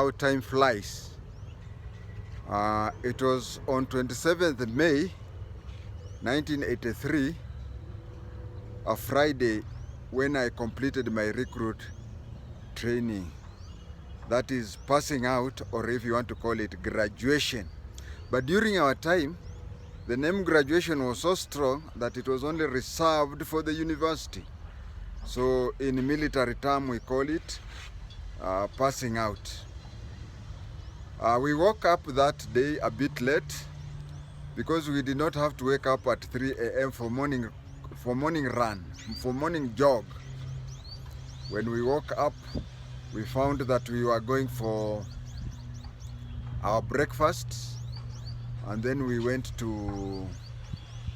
how time flies. It was on 27th May 1983, a Friday, when I completed my recruit training. That is passing out, or if you want to call it graduation. But during our time, the name graduation was so strong that it was only reserved for the university. So in military term, we call it passing out. We woke up that day a bit late because we did not have to wake up at 3 a.m. for morning run, for morning jog. When we woke up, we found that we were going for our breakfast, and then we went to,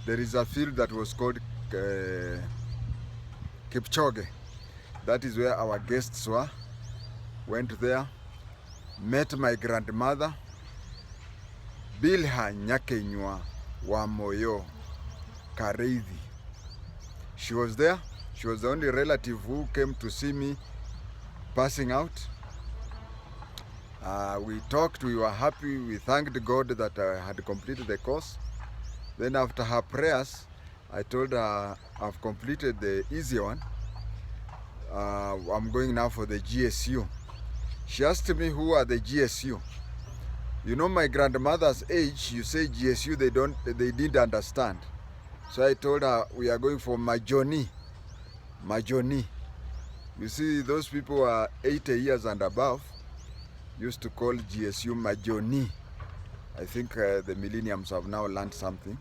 there is a field that was called Kipchoge. That is where our guests were. Went there, met my grandmother, Bilha Nyakenywa wa Moyo Kareithi. She was there. She was the only relative who came to see me passing out. We talked, we were happy, we thanked God that I had completed the course. Then after her prayers, I told her I've completed the easy one. I'm going now for the GSU. She asked me, who are the GSU? You know, my grandmother's age, you say GSU, they didn't understand. So I told her we are going for Majoni. Majoni. You see, those people are 80 years and above used to call GSU Majoni. I think the millenniums have now learned something.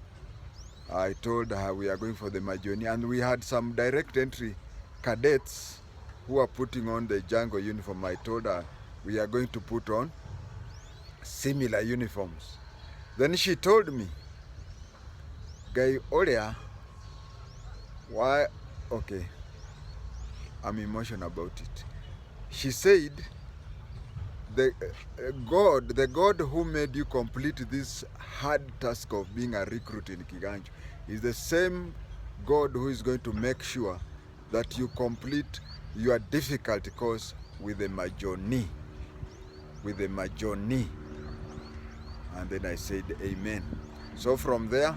I told her we are going for the Majoni, and we had some direct entry cadets who are putting on the Django uniform. I told her we are going to put on similar uniforms. Then she told me, Guy Olia, why? Okay, I'm emotional about it. She said, the God who made you complete this hard task of being a recruit in Kiganjo is the same God who is going to make sure that you complete your difficult course with a Majoni. With a Majoni. And then I said, Amen. So from there,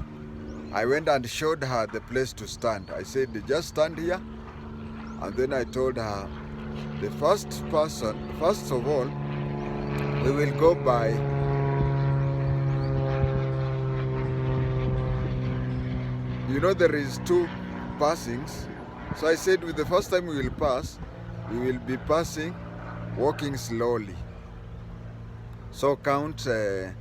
I went and showed her the place to stand. I said, just stand here. And then I told her, the first of all, we will go by there is 2 passings. So I said, with the first time we will pass, we will be passing walking slowly. So count the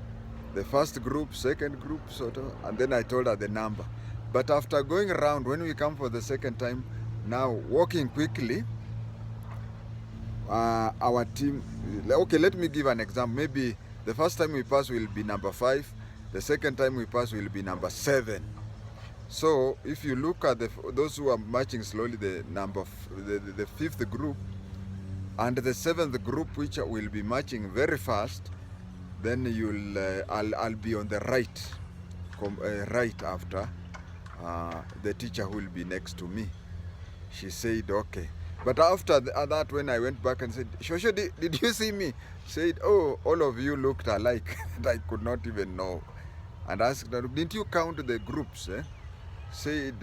first group, second group, sort of, and then I told her the number. But after going around, when we come for the second time, now walking quickly, our team, okay, let me give an example. Maybe the first time we pass will be number 5, the second time we pass will be number 7. So if you look at those who are marching slowly, the 5th group and the 7th group, which will be marching very fast, then I'll be on the right, right after the teacher who will be next to me. She said, okay. But after that, when I went back and said, Shosho, did you see me? Said, oh, all of you looked alike. And I could not even know. And asked her, didn't you count the groups? Said,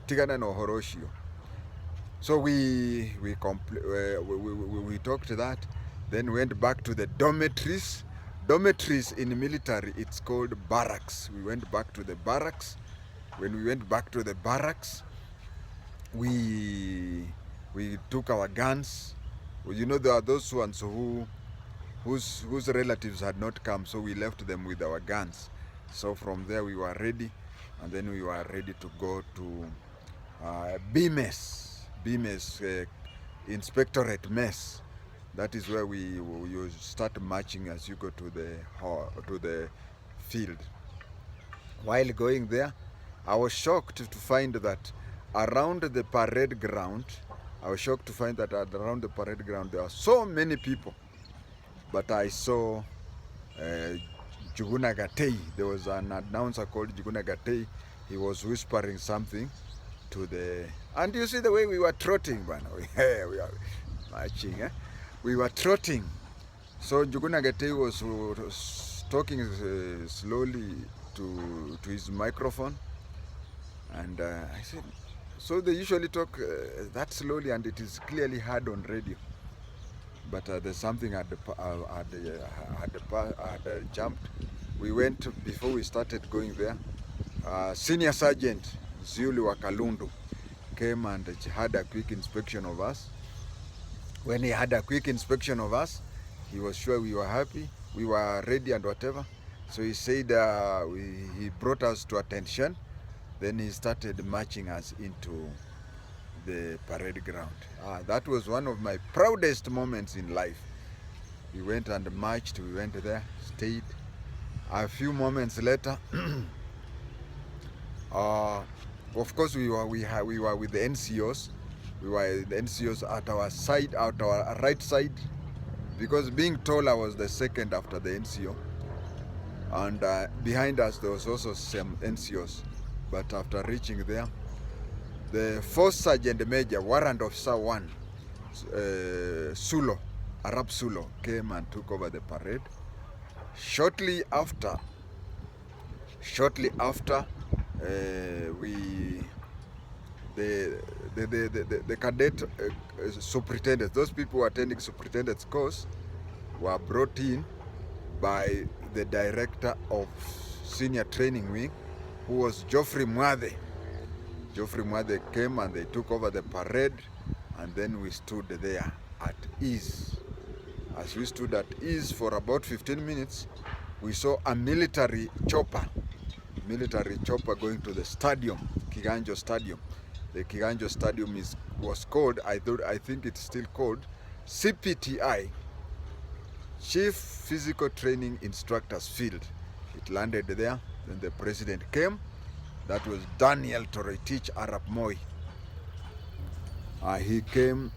Tigana no Horoshio. So we talked that, then went back to the dormitories. Dormitories in military, it's called barracks. We went back to the barracks. When we went back to the barracks, we took our guns. You know, there are those ones whose relatives had not come, so we left them with our guns. So from there we were ready, and then we were ready to go to BMS, Inspectorate Mess. That is where you start marching as you go to the field. While going there, I was shocked to find that around the parade ground, there are so many people. But I saw Juguna Gatei. There was an announcer called Juguna Gatei. He was whispering something to the... And you see the way we were trotting, man. We are marching, we were trotting. So Njuguna Gete was talking slowly to his microphone, and I said, so they usually talk that slowly, and it is clearly heard on radio. But there's something had jumped. We went before we started going there. Senior Sergeant Zulu Wakalundu came and had a quick inspection of us. When he had a quick inspection of us, he was sure we were happy, we were ready and whatever. So he said he brought us to attention. Then he started marching us into the parade ground. That was one of my proudest moments in life. We went and marched, we went there, stayed. A few moments later, of course we were with the NCOs. We were the NCOs at our side, at our right side, because being tall, I was the second after the NCO. And behind us there was also some NCOs. But after reaching there, the 4th Sergeant Major, Warrant Officer 1, Sulo, Arab Sulo, came and took over the parade. Shortly after, the cadet superintendents, those people who attending superintendent's course, were brought in by the director of senior training wing, who was Geoffrey Mwade. Geoffrey Mwade came and they took over the parade, and then we stood there at ease. As we stood at ease for about 15 minutes, we saw a military chopper going to the stadium, Kiganjo Stadium. The Kiganjo Stadium was called, I think it's still called, CPTI, Chief Physical Training Instructors Field. It landed there. Then the president came. That was Daniel Toroitich Arap Moi. He came.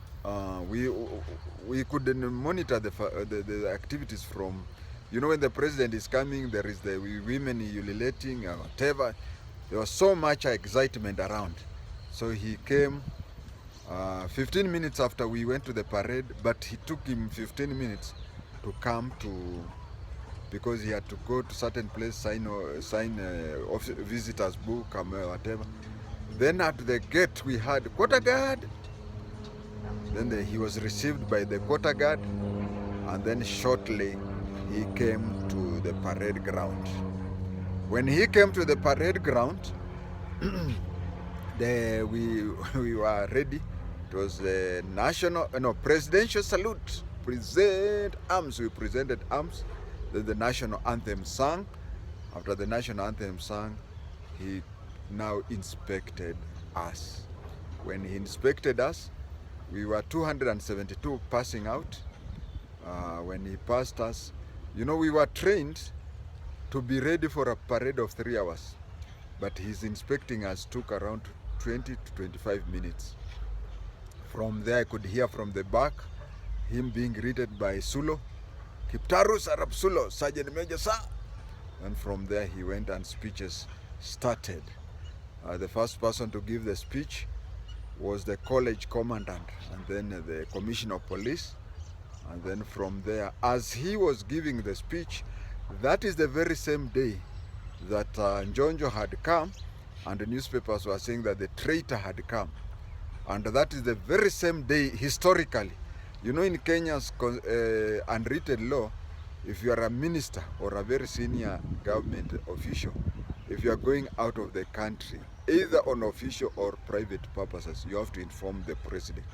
We couldn't monitor the activities from, when the president is coming, there is the women ululating or whatever. There was so much excitement around. So he came 15 minutes after we went to the parade, but he took him 15 minutes to come to, because he had to go to certain place, sign visitor's book or whatever. Then at the gate we had quarter guard. Then he was received by the quarter guard, and then shortly he came to the parade ground. When he came to the parade ground, we were ready. It was the presidential salute. Present arms. We presented arms. Then the national anthem sang. After the national anthem sang, he now inspected us. When he inspected us, we were 272 passing out. When he passed us, we were trained to be ready for a parade of 3 hours. But his inspecting us took around 20 to 25 minutes. From there, I could hear from the back him being greeted by Sulo, Kiptarus Arab Sulo, Sergeant Major Sir. And from there he went and speeches started. The first person to give the speech was the college commandant, and then the commissioner of police. And then from there, as he was giving the speech, that is the very same day that Njonjo had come, and the newspapers were saying that the traitor had come. And that is the very same day, historically. In Kenya's unwritten law, if you are a minister or a very senior government official, if you are going out of the country, either on official or private purposes, you have to inform the president.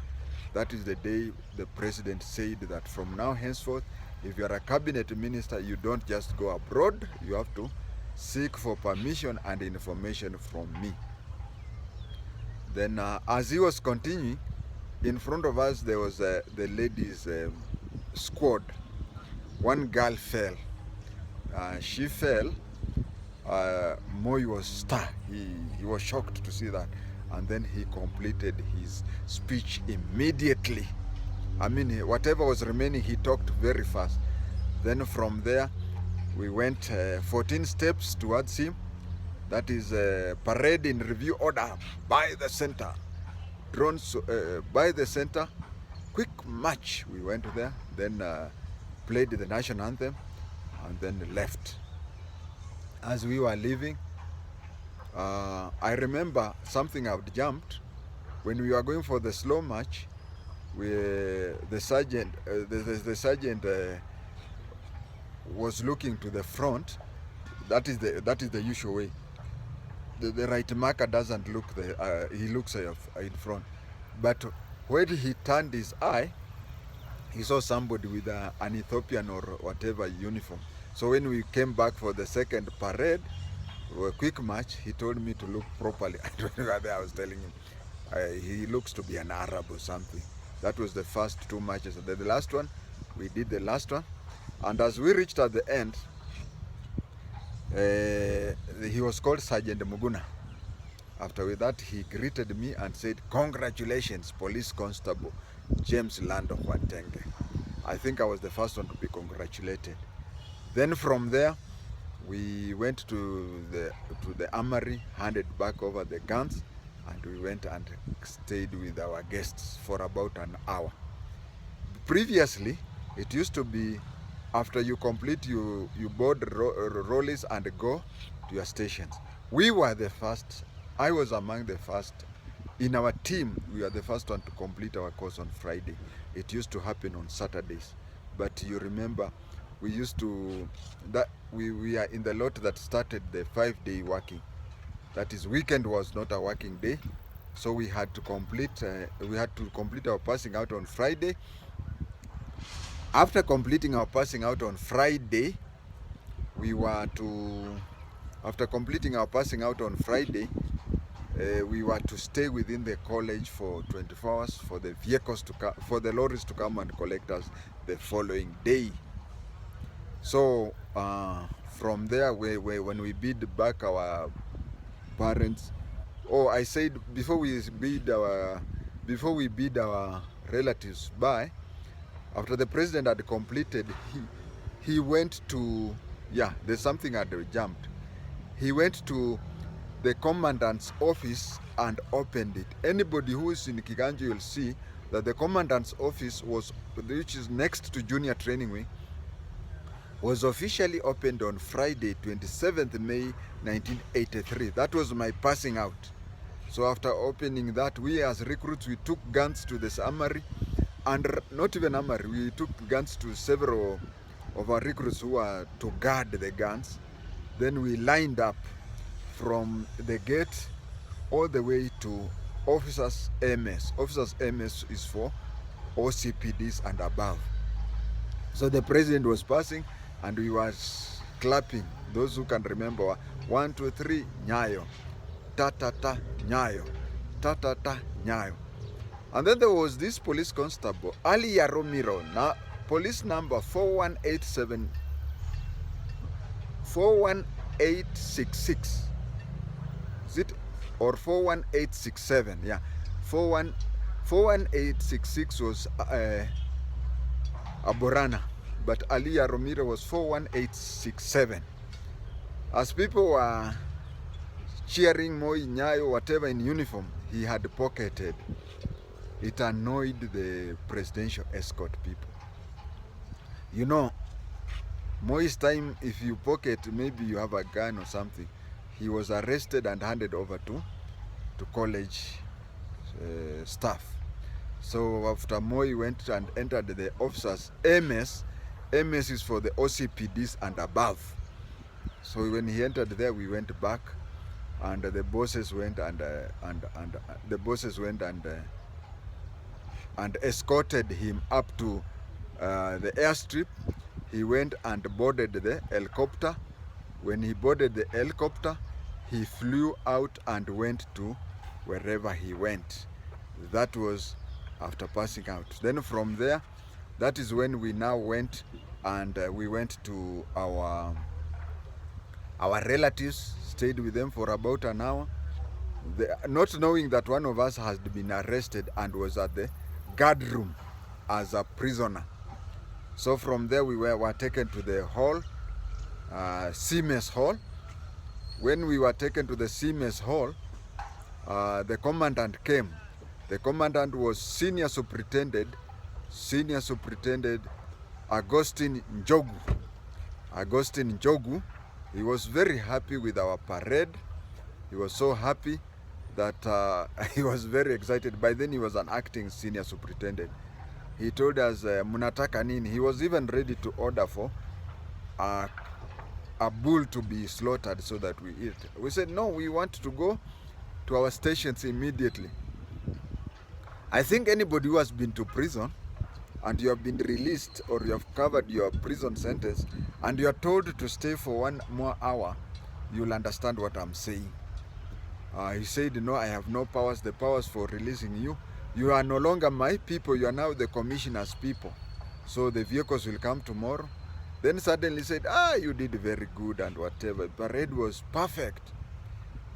That is the day the president said that from now henceforth, if you are a cabinet minister, you don't just go abroad, you have to seek for permission and information from me. Then as he was continuing, in front of us there was the ladies' squad. One girl fell. She fell. Moi was stunned. He was shocked to see that. And then he completed his speech immediately. Whatever was remaining, he talked very fast. Then from there, we went 14 steps towards him. That is a parade in review order by the center. Drones by the center. Quick march. We went there. Then played the national anthem, and then left. As we were leaving, I remember something I'd jumped. When we were going for the slow march, the sergeant was looking to the front. That is the usual way. The right marker doesn't look he looks in front. But when he turned his eye, he saw somebody with an Ethiopian or whatever uniform. So when we came back for the second parade, a quick march, he told me to look properly. I don't know whether I was telling him he looks to be an Arab or something. That was the first two marches. And then the last one, we did the last one. And as we reached at the end, he was called Sergeant Muguna. After that, he greeted me and said, "Congratulations, Police Constable James Lando JI-TENGE." I think I was the first one to be congratulated. Then from there, we went to the armory, handed back over the guns, and we went and stayed with our guests for about an hour. Previously, it used to be after you complete, you board rollies and go to your stations. We were the first. I was among the first. In our team, we were the first one to complete our course on Friday. It used to happen on Saturdays. But you remember, we used to, we are in the lot that started the 5-day working. That is, weekend was not a working day. So we had to complete our passing out on Friday. After completing our passing out on Friday, we were to stay within the college for 24 hours for the vehicles to come, for the lorries to come and collect us the following day. So from there, when we bid back our parents, I said before we bid our relatives bye, after the president had completed, he went to, there's something I'd jumped. He went to the commandant's office and opened it. Anybody who is in Kiganjo, you'll see that the commandant's office which is next to junior training wing, was officially opened on Friday, 27th May 1983. That was my passing out. So after opening that, we as recruits, we took guns to this armory, and not even armory, we took guns to several of our recruits who were to guard the guns. Then we lined up from the gate all the way to officers' MS. Officers' MS is for OCPDs and above. So the president was passing and we were clapping. Those who can remember, 1, 2, 3, Nyayo, ta ta ta, Nyayo, ta ta ta, Nyayo. And then there was this police constable, Ali Yaromiro, now police number 41866. Is it? Or 41867? Yeah. 41866 was Aborana, but Ali Yaromiro was 41867. As people were cheering Moi, Nyayo, whatever in uniform, he had pocketed. It annoyed the presidential escort people. You know, Moi's time, if you pocket, maybe you have a gun or something, he was arrested and handed over to college staff. So after Moi went and entered the officers' MS is for the OCPDs and above. So when he entered there, we went back, and the bosses went and escorted him up to the airstrip. He went and boarded the helicopter. When he boarded the helicopter, he flew out and went to wherever he went. That was after passing out. Then from there, that is when we now went and we went to our relatives, stayed with them for about an hour, not knowing that one of us had been arrested and was at the guard room as a prisoner. So from there we were taken to the hall, CMS hall. When we were taken to the CMS hall, the commandant came. The commandant was Senior Superintendent Agustin Njogu. Agustin Njogu, he was very happy with our parade. He was so happy that he was very excited. By then he was an acting senior superintendent. He told us, munataka nini? He was even ready to order for a bull to be slaughtered so that we eat. We said, no, we want to go to our stations immediately. I think anybody who has been to prison and you have been released or you have covered your prison sentence and you are told to stay for 1 more hour, you'll understand what I'm saying. He said, no, I have no powers, the powers for releasing you. You are no longer my people, you are now the commissioner's people. So the vehicles will come tomorrow. Then suddenly said, you did very good and whatever. Parade was perfect.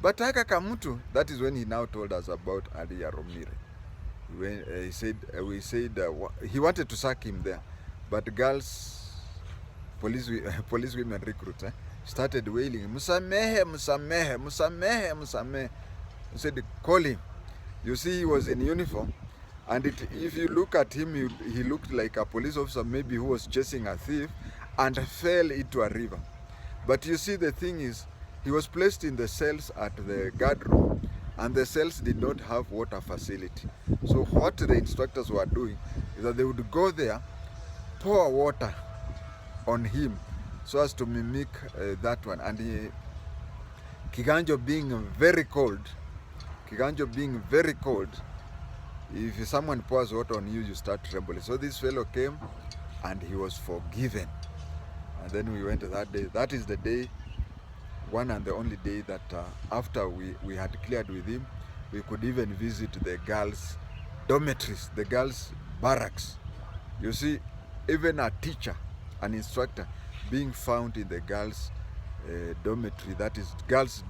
But haka kamutu, that is when he now told us about Ali Yaromire. When he said, he wanted to sack him there, but girls, police women recruits started wailing, Musamehe, Musamehe, Musamehe, Musamehe. He said, call him. You see, he was in uniform, and if you look at him, he looked like a police officer, maybe who was chasing a thief and fell into a river. But you see, the thing is, he was placed in the cells at the guard room, and the cells did not have water facility. So what the instructors were doing is that they would go there, pour water on him so as to mimic that one. And Kiganjo being very cold, if someone pours water on you, you start trembling. So this fellow came and he was forgiven. And then we went that day. That is the day, one and the only day that after we had cleared with him, we could even visit the girls' dormitories, the girls' barracks. You see, even a teacher, an instructor, being found in the girls' dormitory, that is girls'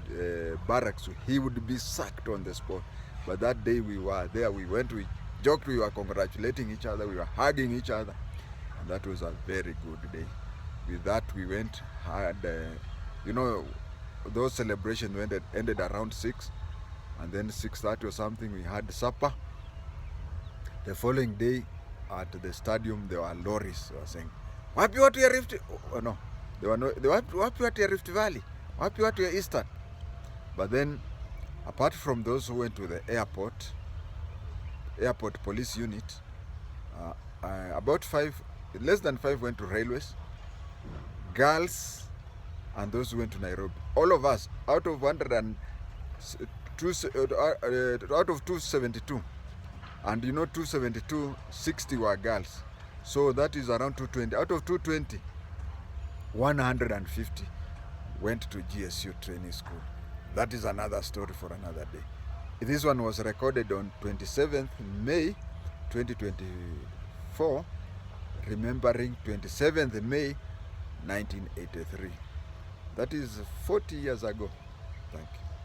barracks, he would be sacked on the spot. But that day we were there, we went, we joked, we were congratulating each other, we were hugging each other, and that was a very good day. With that, we went, had, you know, those celebrations ended around 6, and then 6:30 or something, we had supper. The following day, at the stadium, there were lorries. They were saying, "Wapi watu ya Rift?" Oh no, there were no. Wapi watu ya Rift Valley? Wapi watu ya Eastern? But then, apart from those who went to the airport police unit, about 5, less than 5 went to railways. Girls and those who went to Nairobi. All of us, out of 272, and you know 272, 60 were girls. So that is around 220. Out of 220, 150 went to GSU training school. That is another story for another day. This one was recorded on 27th May 2024, remembering 27th May 1983. That is 40 years ago. Thank you.